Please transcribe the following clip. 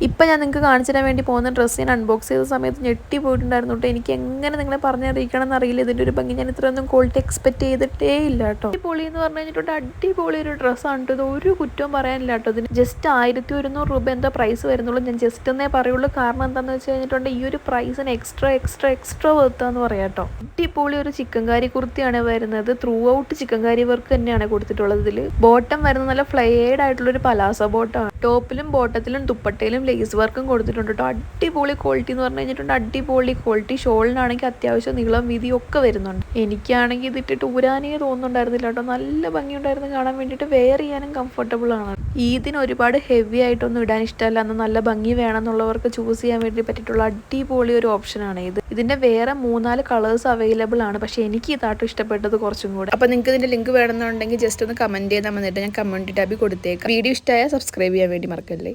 ഇപ്പം ഞാൻ നിങ്ങൾക്ക് കാണിച്ചു തരാൻ വേണ്ടി പോകുന്ന ഡ്രസ്സ് ഞാൻ അൺബോക്സ് ചെയ്ത സമയത്ത് ഞെട്ടി പോയിട്ടുണ്ടായിരുന്നു കേട്ടോ. എനിക്ക് എങ്ങനെ നിങ്ങളെ പറഞ്ഞറിയിക്കണം എന്നറിയില്ല. ഇതിൻ്റെ ഒരു ഭംഗി ഞാൻ ഇത്രയൊന്നും ക്വാളിറ്റി എക്സ്പെക്ട് ചെയ്തിട്ടേ ഇല്ല കേട്ടോ. അടിപൊളി എന്ന് പറഞ്ഞു കഴിഞ്ഞിട്ട് അടിപൊളി ഒരു ഡ്രസ്സാണ് കേട്ടോ. ഇത് ഒരു കുറ്റവും പറയാനില്ല കേട്ടോ. ഇതിന് ജസ്റ്റ് 1100 രൂപ എന്താ പ്രൈസ് വരുന്നുള്ളൂ. ഞാൻ ജസ്റ്റ് എന്നേ പറയുള്ളൂ. കാരണം എന്താണെന്ന് വെച്ച് കഴിഞ്ഞിട്ടുണ്ട് ഈ ഒരു പ്രൈസിന് എക്സ്ട്രാ വർത്താന്ന് പറയാം കേട്ടോ. അടിപൊളി ഒരു ചിക്കൻ കാരി കുർത്തിയാണ് വരുന്നത്. ത്രൂ ഔട്ട് ചിക്കൻ കാരി വർക്ക് തന്നെയാണ് കൊടുത്തിട്ടുള്ളത്. ഇതിൽ ബോട്ടം വരുന്നത് നല്ല ഫ്ലെയർഡ് ആയിട്ടുള്ളൊരു പലാസ ബോട്ടമാണ്. ടോപ്പിലും ബോട്ടത്തിലും ദുപ്പട്ടയിലും ലേസ് വർക്കും കൊടുത്തിട്ടുണ്ട് കേട്ടോ. അടിപൊളി ക്വാളിറ്റി എന്ന് പറഞ്ഞു കഴിഞ്ഞിട്ടുണ്ട്. അടിപൊളി ക്വാളിറ്റി. ഷോളിനാണെങ്കിൽ അത്യാവശ്യം നീളം വീതിയും ഒക്കെ വരുന്നുണ്ട്. എനിക്കാണെങ്കിൽ ഇതിട്ടിട്ട് ഊരാനേ തോന്നുന്നുണ്ടായിരുന്നില്ല കേട്ടോ. നല്ല ഭംഗിയുണ്ടായിരുന്നു കാണാൻ വേണ്ടിയിട്ട്. വെയർ ചെയ്യാനും കംഫർട്ടബിൾ ആണ്. ഇതിന് ഒരുപാട് ഹെവി ആയിട്ടൊന്നും ഇടാൻ ഇഷ്ടമല്ല, അന്ന് നല്ല ഭംഗി വേണമെന്നുള്ളവർക്ക് ചൂസ് ചെയ്യാൻ വേണ്ടി പറ്റിയിട്ടുള്ള അടിപൊളി ഒരു ഓപ്ഷനാണ് ഇത്. ഇതിന്റെ വേറെ 3-4 കളേഴ്സ് അവൈലബിൾ ആണ്. പക്ഷെ എനിക്ക് ഇതാട്ടോ ഇഷ്ടപ്പെട്ടത് കുറച്ചും കൂടെ. അപ്പോൾ നിങ്ങൾക്ക് ഇതിന്റെ ലിങ്ക് വേണമെന്നുണ്ടെങ്കിൽ ജസ്റ്റ് ഒന്ന് കമന്റ് ചെയ്താൽ വന്നിട്ട് ഞാൻ കമ്മ്യൂണിറ്റി ടാബിൽ കൊടുത്തേക്കാം. വീഡിയോ ഇഷ്ടമായാൽ സബ്സ്ക്രൈബ് ചെയ്യാൻ വേണ്ടി മറക്കല്ലേ.